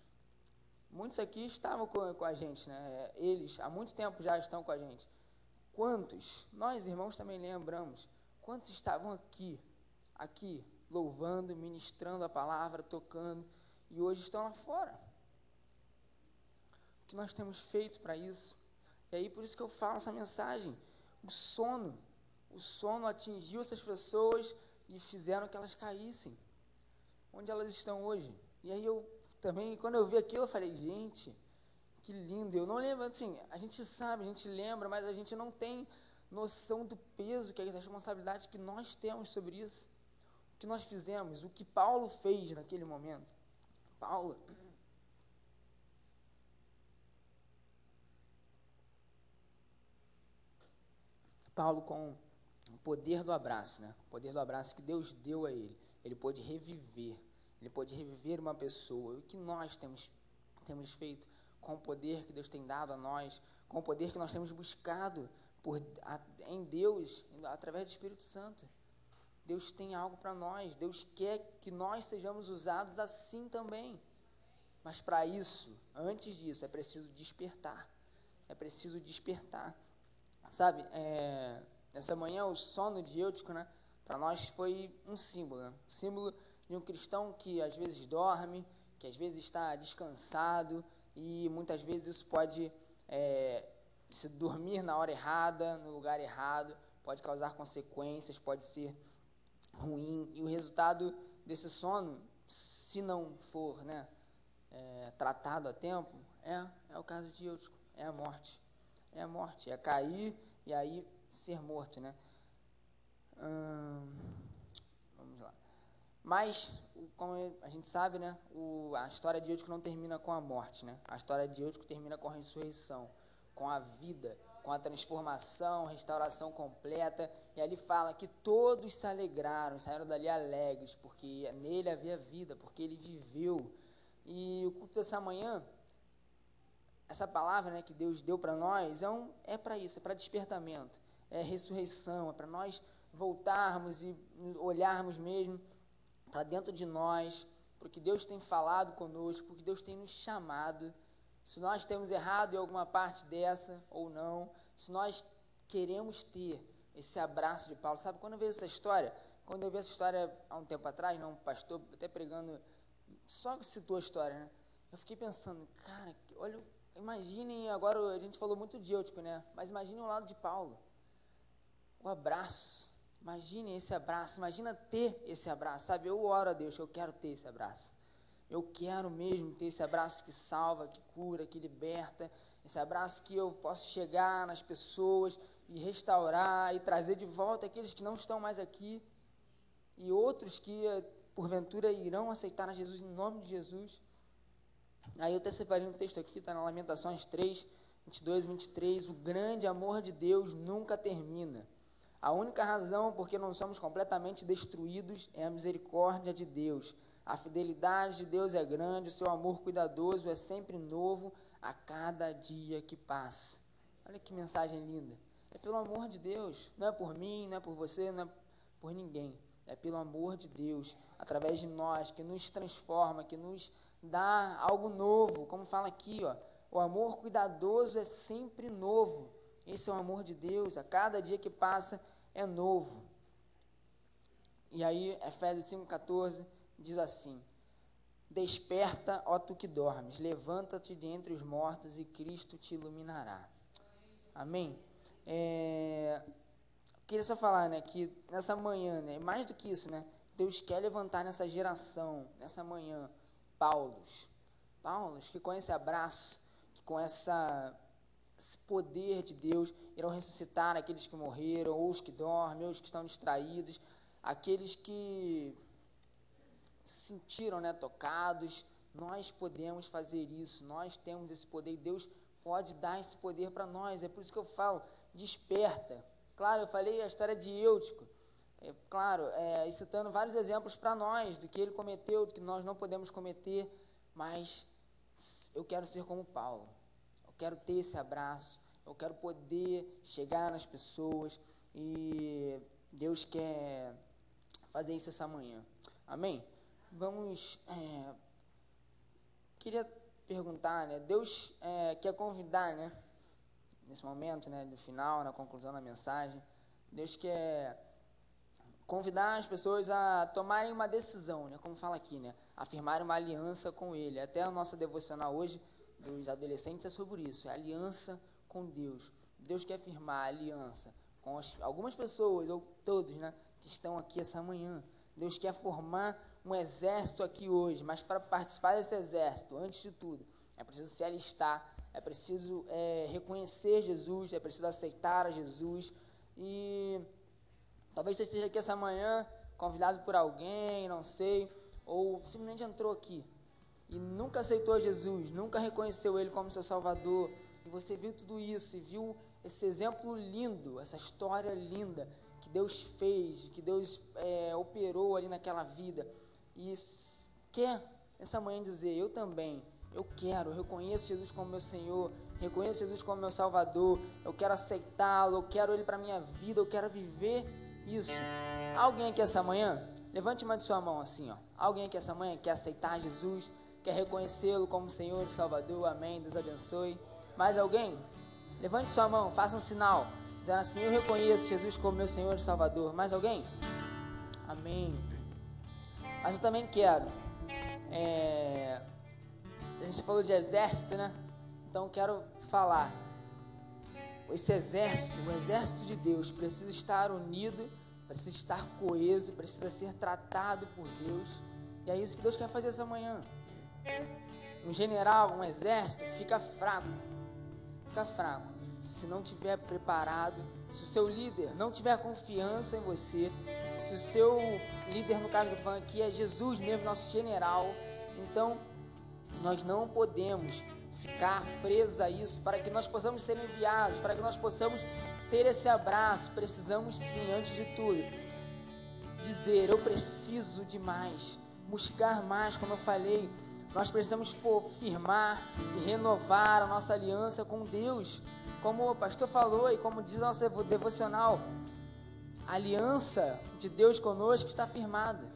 Muitos aqui estavam com a gente, né? Eles, há muito tempo já estão com a gente. Quantos, nós irmãos também lembramos, quantos estavam aqui, louvando, ministrando a palavra, tocando, e hoje estão lá fora? O que nós temos feito para isso? E aí, por isso que eu falo essa mensagem. O sono atingiu essas pessoas e fizeram que elas caíssem. Onde elas estão hoje? E aí eu também, quando eu vi aquilo, eu falei, gente, que lindo. Eu não lembro, assim, a gente sabe, a gente lembra, mas a gente não tem noção do peso, que é a responsabilidade que nós temos sobre isso. O que nós fizemos, o que Paulo fez naquele momento. Paulo com o poder do abraço, né? O poder do abraço que Deus deu a ele. Ele pôde reviver uma pessoa. E o que nós temos feito com o poder que Deus tem dado a nós, com o poder que nós temos buscado em Deus, através do Espírito Santo. Deus tem algo para nós, Deus quer que nós sejamos usados assim também. Mas para isso, antes disso, é preciso despertar. Sabe, nessa manhã, o sono de Eutico, né, para nós foi um símbolo, né? Um símbolo de um cristão que às vezes dorme, que às vezes está descansado, e muitas vezes isso pode se dormir na hora errada, no lugar errado, pode causar consequências, pode ser ruim, e o resultado desse sono, se não for, né, tratado a tempo, é o caso de Eutico, é a morte, é cair e aí ser morto, né? Vamos lá. Mas, como a gente sabe, né, a história de Eutico não termina com a morte, né? A história de Eutico termina com a ressurreição, com a vida, com a transformação, restauração completa. E ali fala que todos se alegraram, saíram dali alegres, porque nele havia vida, porque ele viveu. E o culto dessa manhã, essa palavra, né, que Deus deu para nós, é para isso, é para despertamento, é ressurreição, é para nós voltarmos e olharmos mesmo para dentro de nós, porque Deus tem falado conosco, porque Deus tem nos chamado. Se nós temos errado em alguma parte dessa ou não, se nós queremos ter esse abraço de Paulo. Sabe, quando eu vi essa história há um tempo atrás, um pastor até pregando, só citou a história, né? Eu fiquei pensando, cara, olha, imaginem, agora a gente falou muito de Eutico, né? Mas imaginem o lado de Paulo, o abraço. Imagine esse abraço, imagina ter esse abraço, sabe? Eu oro a Deus que eu quero ter esse abraço. Eu quero mesmo ter esse abraço que salva, que cura, que liberta, esse abraço que eu posso chegar nas pessoas e restaurar e trazer de volta aqueles que não estão mais aqui e outros que, porventura, irão aceitar a Jesus em nome de Jesus. Aí eu até separei um texto aqui, está na Lamentações 3, 22 e 23, o grande amor de Deus nunca termina. A única razão por que não somos completamente destruídos é a misericórdia de Deus. A fidelidade de Deus é grande, o seu amor cuidadoso é sempre novo a cada dia que passa. Olha que mensagem linda. É pelo amor de Deus, não é por mim, não é por você, não é por ninguém. É pelo amor de Deus, através de nós, que nos transforma, que nos dá algo novo. Como fala aqui, ó, o amor cuidadoso é sempre novo. Esse é o amor de Deus, a cada dia que passa é novo. E aí, Efésios 5,14 diz assim: desperta, ó tu que dormes, levanta-te de entre os mortos e Cristo te iluminará. Amém? Queria só falar, né, que nessa manhã, né, mais do que isso, né, Deus quer levantar nessa geração, nessa manhã, Paulos que com esse abraço, que com esse poder de Deus, irão ressuscitar aqueles que morreram, ou os que dormem, ou os que estão distraídos, aqueles que se sentiram, né, tocados. Nós podemos fazer isso, nós temos esse poder, e Deus pode dar esse poder para nós. É por isso que eu falo, desperta. Claro, eu falei a história de Eutico, e citando vários exemplos para nós, do que ele cometeu, do que nós não podemos cometer, mas eu quero ser como Paulo. Eu quero ter esse abraço, eu quero poder chegar nas pessoas, e Deus quer fazer isso essa manhã. Amém? Vamos, queria perguntar, né? Deus quer convidar, né? Nesse momento, né, do final, na conclusão da mensagem, Deus quer convidar as pessoas a tomarem uma decisão, né, como fala aqui, né, afirmarem uma aliança com Ele. Até a nossa devocional hoje, dos adolescentes, é sobre isso, é aliança com Deus. Deus quer firmar aliança com algumas pessoas, ou todos, né, que estão aqui essa manhã. Deus quer formar um exército aqui hoje, mas para participar desse exército, antes de tudo, é preciso se alistar, é preciso reconhecer Jesus, é preciso aceitar a Jesus. E talvez você esteja aqui essa manhã, convidado por alguém, não sei, ou simplesmente entrou aqui e nunca aceitou Jesus, nunca reconheceu Ele como seu Salvador, e você viu tudo isso, e viu esse exemplo lindo, essa história linda que Deus fez, que Deus operou ali naquela vida, e quer essa manhã dizer: eu também, eu reconheço Jesus como meu Senhor, reconheço Jesus como meu Salvador, eu quero aceitá-lo, eu quero Ele para a minha vida, eu quero viver isso. Alguém aqui essa manhã? Levante uma de sua mão assim, ó. Alguém aqui essa manhã quer aceitar Jesus, quer reconhecê-lo como Senhor e Salvador? Amém, Deus abençoe. Mais alguém? Levante sua mão, faça um sinal, dizendo assim: eu reconheço Jesus como meu Senhor e Salvador. Mais alguém? Amém. Mas eu também quero, a gente falou de exército, né? Então eu quero falar, esse exército, o exército de Deus precisa estar unido, precisa estar coeso, precisa ser tratado por Deus, e é isso que Deus quer fazer essa manhã. Um general, um exército fica fraco, se não estiver preparado, se o seu líder não tiver confiança em você, se o seu líder, no caso que eu estou falando aqui, é Jesus mesmo, nosso general, então nós não podemos ficar presos a isso. Para que nós possamos ser enviados, para que nós possamos ter esse abraço, precisamos sim, antes de tudo, dizer: eu preciso de mais, buscar mais, como eu falei. Nós precisamos firmar e renovar a nossa aliança com Deus, como o pastor falou e como diz a nossa devocional, a aliança de Deus conosco está firmada.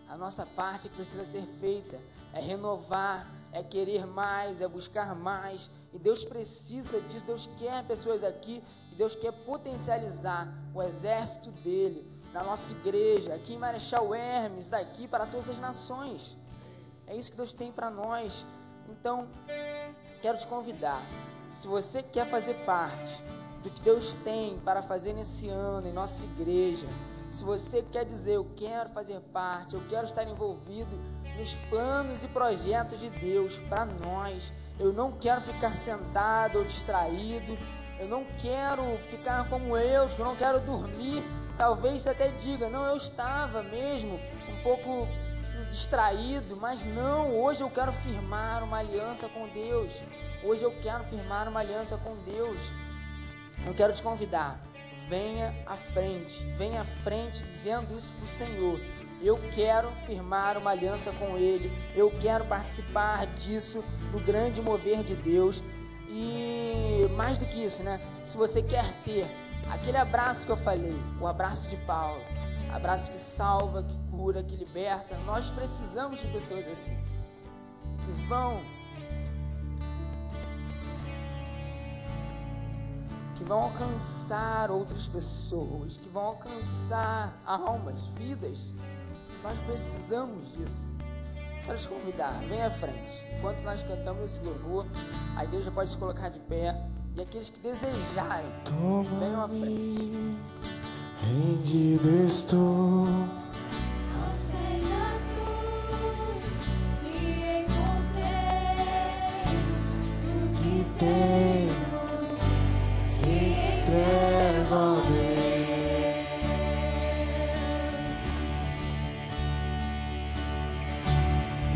A nossa parte que precisa ser feita é renovar, é querer mais, é buscar mais, e Deus precisa disso. Deus quer pessoas aqui, e Deus quer potencializar o exército dele na nossa igreja, aqui em Marechal Hermes, daqui para todas as nações. É isso que Deus tem para nós. Então, quero te convidar, se você quer fazer parte do que Deus tem para fazer nesse ano em nossa igreja, se você quer dizer: eu quero fazer parte, eu quero estar envolvido nos planos e projetos de Deus para nós, eu não quero ficar sentado ou distraído, eu não quero ficar como eu não quero dormir. Talvez você até diga: não, eu estava mesmo um pouco distraído, mas não, hoje eu quero firmar uma aliança com Deus, hoje eu quero firmar uma aliança com Deus. Eu quero te convidar, venha à frente dizendo isso para o Senhor: eu quero firmar uma aliança com Ele, eu quero participar disso, do grande mover de Deus. E mais do que isso, né? Se você quer ter aquele abraço que eu falei, o abraço de Paulo, abraço que salva, que cura, que liberta, nós precisamos de pessoas assim, que vão alcançar outras pessoas, que vão alcançar almas, vidas. Nós precisamos disso. Quero te convidar, vem à frente. Enquanto nós cantamos esse louvor, a igreja pode se colocar de pé, e aqueles que desejarem, venham à frente. Rendido estou aos pés da cruz, me encontrei no que tenho, te entrego ao Deus.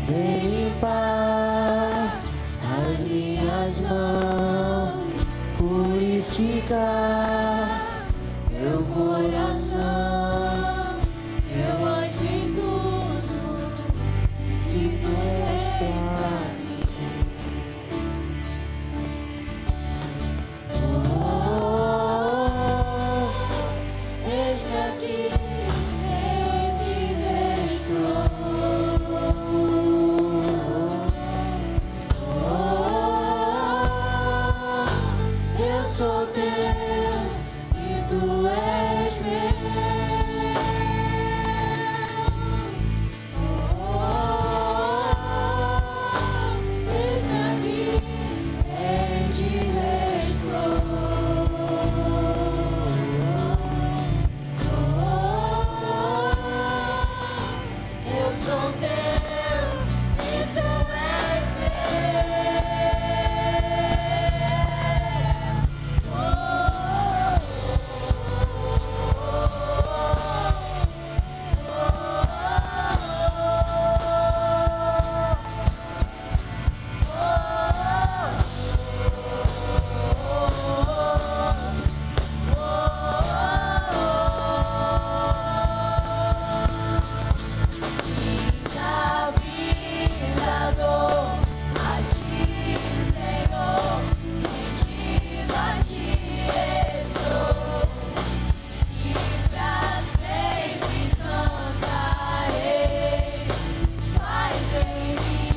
Vem limpar as minhas mãos, purificar meu coração, eu ante em tudo que tu és para mim. eis-me aqui, quem te estou. Eu sou teu e tu és meu. Eis-me aqui, quem te eu sou teu e tu és minha vida dou a ti, Senhor, rendido a ti estou, e pra sempre cantarei. Faz em mim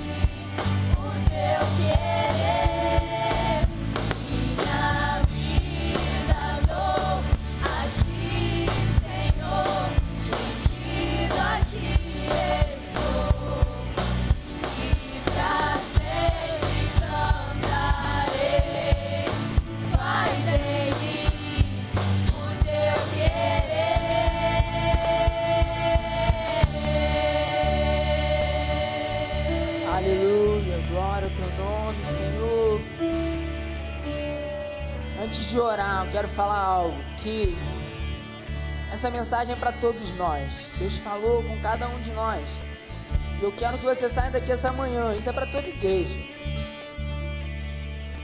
o teu querer. Minha vida dou a ti, Senhor, rendido a ti estou, e pra sempre cantarei. Faz em mim o teu querer. Aleluia, glória ao teu nome, Senhor. Antes de orar, eu quero falar algo, que essa mensagem é para todos nós. Deus falou com cada um de nós. E eu quero que você saia daqui essa manhã, isso é para toda igreja,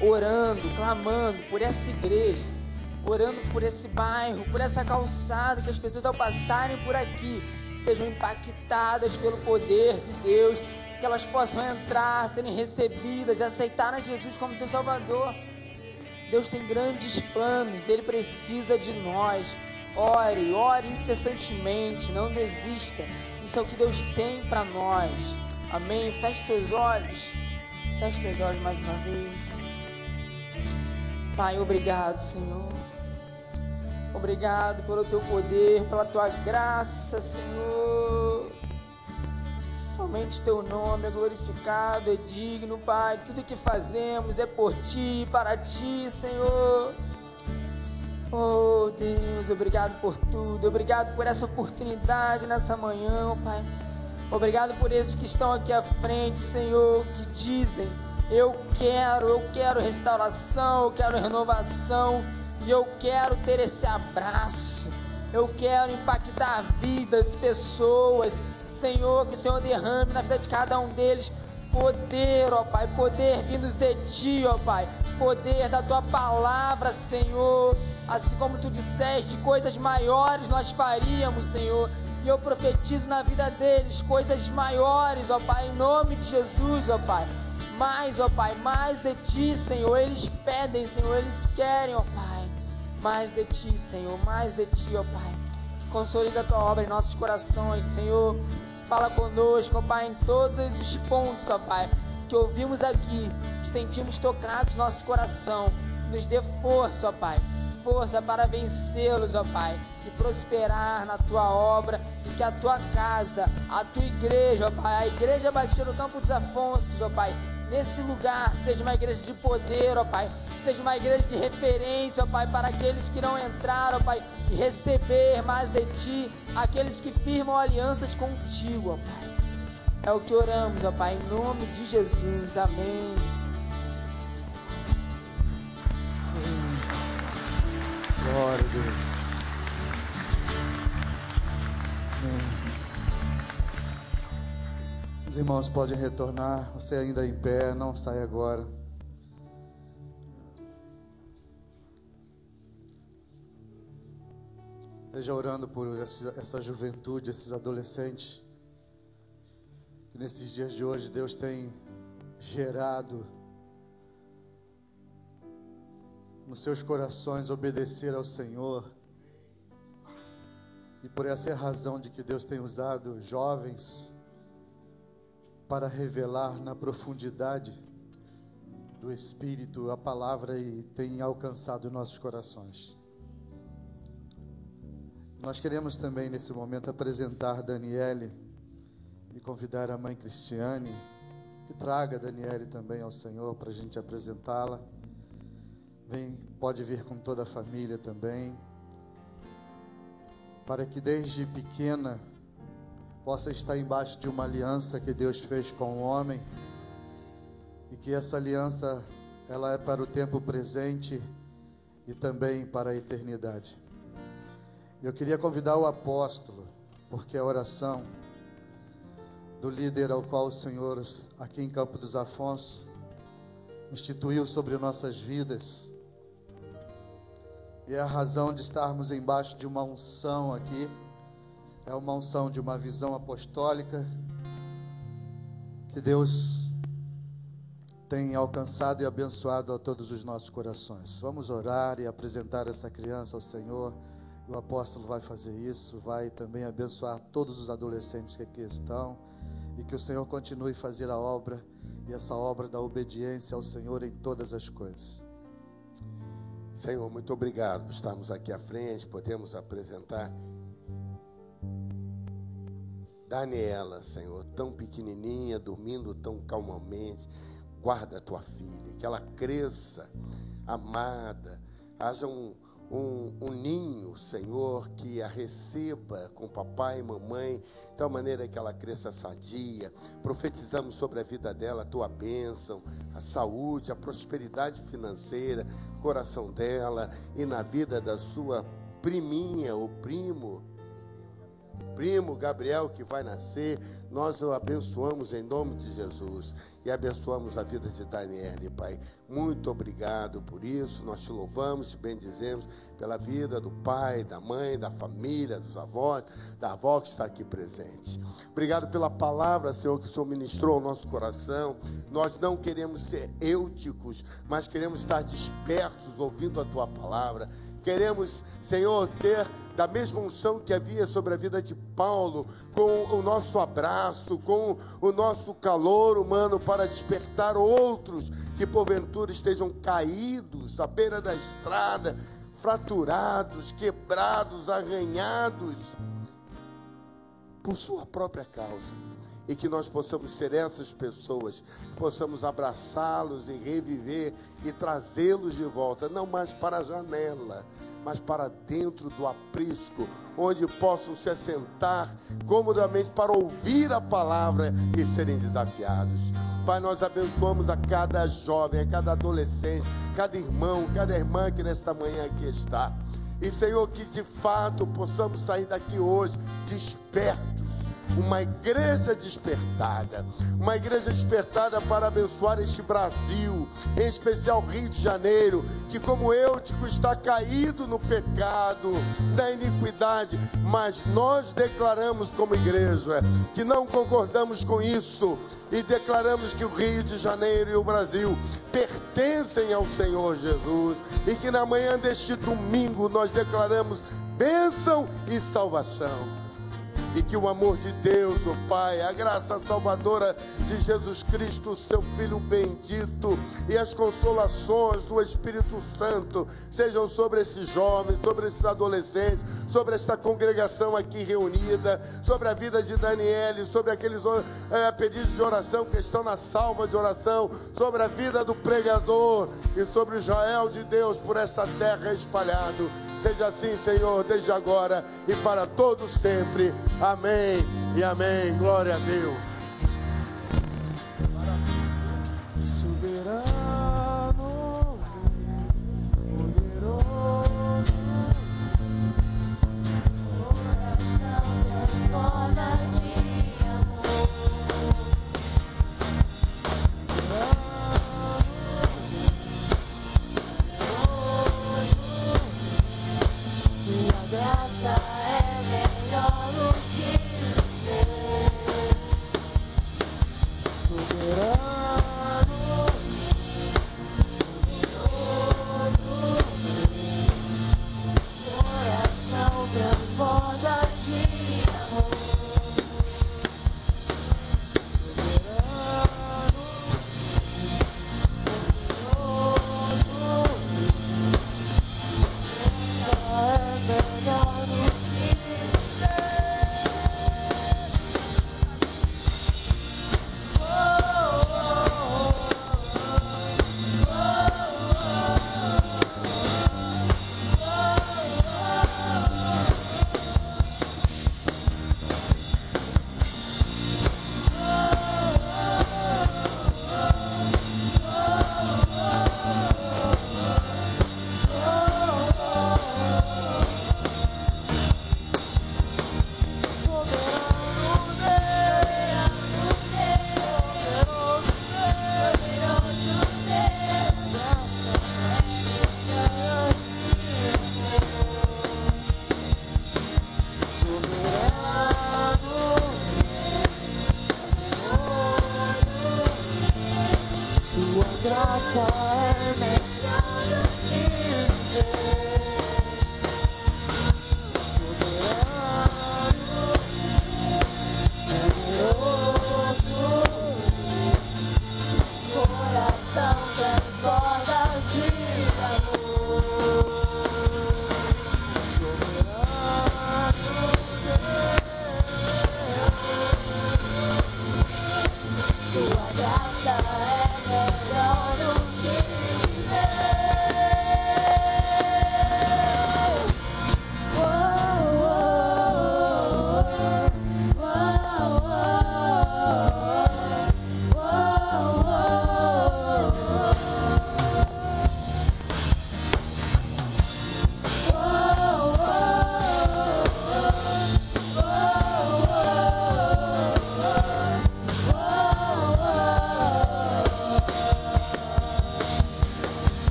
orando, clamando por essa igreja, orando por esse bairro, por essa calçada, que as pessoas ao passarem por aqui sejam impactadas pelo poder de Deus, que elas possam entrar, serem recebidas e aceitarem Jesus como seu Salvador. Deus tem grandes planos, Ele precisa de nós. Ore, ore incessantemente, não desista. Isso é o que Deus tem para nós. Amém? Feche seus olhos. Feche seus olhos mais uma vez. Pai, obrigado, Senhor. Obrigado pelo teu poder, pela tua graça, Senhor. Somente teu nome é glorificado, é digno, Pai. Tudo que fazemos é por ti, para ti, Senhor. Oh, Deus, obrigado por tudo. Obrigado por essa oportunidade nessa manhã, Pai. Obrigado por esses que estão aqui à frente, Senhor, que dizem: eu quero restauração, eu quero renovação, e eu quero ter esse abraço. Eu quero impactar vidas, pessoas. Senhor, que o Senhor derrame na vida de cada um deles poder, ó Pai, poder vindos de Ti, ó Pai, poder da Tua palavra, Senhor. Assim como Tu disseste, coisas maiores nós faríamos, Senhor. E eu profetizo na vida deles coisas maiores, ó Pai, em nome de Jesus, ó Pai. Mais, ó Pai, mais de Ti, Senhor. Eles pedem, Senhor, eles querem, ó Pai, mais de Ti, Senhor, mais de Ti, ó Pai. Consolida a Tua obra em nossos corações, Senhor. Fala conosco, ó Pai, em todos os pontos, ó Pai, que ouvimos aqui, que sentimos tocados no nosso coração. Nos dê força, ó Pai, força para vencê-los, ó Pai, e prosperar na Tua obra, e que a Tua casa, a Tua igreja, ó Pai, a Igreja Batista no Campo dos Afonsos, ó Pai, nesse lugar seja uma igreja de poder, ó Pai, seja uma igreja de referência, ó Pai, para aqueles que não entraram, ó Pai, e receber mais de Ti, aqueles que firmam alianças contigo, ó Pai. É o que oramos, ó Pai, em nome de Jesus, amém. Glória a Deus. Amém. Os irmãos podem retornar. Você ainda em pé, não sai agora. Esteja orando por essa juventude, esses adolescentes, que nesses dias de hoje Deus tem gerado nos seus corações obedecer ao Senhor. E por essa é a razão de que Deus tem usado jovens para revelar na profundidade do Espírito a palavra e tem alcançado nossos corações. Nós queremos também nesse momento apresentar Daniele e convidar a mãe Cristiane que traga a Daniele também ao Senhor para a gente apresentá-la. Vem, pode vir com toda a família também, para que desde pequena possa estar embaixo de uma aliança que Deus fez com o homem, e que essa aliança ela é para o tempo presente e também para a eternidade. Eu queria convidar o apóstolo, porque a oração do líder ao qual o Senhor, aqui em Campo dos Afonso, instituiu sobre nossas vidas, e é a razão de estarmos embaixo de uma unção aqui, é uma unção de uma visão apostólica, que Deus tem alcançado e abençoado a todos os nossos corações. Vamos orar e apresentar essa criança ao Senhor. O apóstolo vai fazer isso, vai também abençoar todos os adolescentes que aqui estão, e que o Senhor continue a fazer a obra, e essa obra da obediência ao Senhor em todas as coisas. Senhor, muito obrigado por estarmos aqui à frente, podemos apresentar Daniela, Senhor, tão pequenininha, dormindo tão calmamente. Guarda a tua filha, que ela cresça amada, haja um ninho, Senhor, que a receba com papai e mamãe, de tal maneira que ela cresça sadia. Profetizamos sobre a vida dela a tua bênção, a saúde, a prosperidade financeira, no coração dela e na vida da sua priminha ou primo Gabriel, que vai nascer. Nós o abençoamos em nome de Jesus e abençoamos a vida de Daniele, Pai. Muito obrigado por isso. Nós te louvamos, te bendizemos pela vida do pai, da mãe, da família, dos avós, da avó que está aqui presente. Obrigado pela palavra, Senhor, que o Senhor ministrou ao nosso coração. Nós não queremos ser eúticos, mas queremos estar despertos ouvindo a tua palavra. Queremos, Senhor, ter da mesma unção que havia sobre a vida de Paulo, com o nosso abraço, com o nosso calor humano, para despertar outros que porventura estejam caídos à beira da estrada, fraturados, quebrados, arranhados por sua própria causa. E que nós possamos ser essas pessoas, possamos abraçá-los e reviver e trazê-los de volta, não mais para a janela, mas para dentro do aprisco, onde possam se assentar comodamente para ouvir a palavra e serem desafiados. Pai, nós abençoamos a cada jovem, a cada adolescente, cada irmão, cada irmã que nesta manhã aqui está. E, Senhor, que de fato possamos sair daqui hoje despertos, uma igreja despertada para abençoar este Brasil, em especial Rio de Janeiro, que como Eutico está caído no pecado, na iniquidade, mas nós declaramos como igreja que não concordamos com isso e declaramos que o Rio de Janeiro e o Brasil pertencem ao Senhor Jesus, e que na manhã deste domingo nós declaramos bênção e salvação. E que o amor de Deus, o Pai, a graça salvadora de Jesus Cristo, seu Filho bendito, e as consolações do Espírito Santo sejam sobre esses jovens, sobre esses adolescentes, sobre esta congregação aqui reunida, sobre a vida de Daniele, sobre aqueles pedidos de oração que estão na salva de oração, sobre a vida do pregador e sobre o Israel de Deus por esta terra espalhado. Seja assim, Senhor, desde agora e para todos sempre. Amém e amém. Glória a Deus.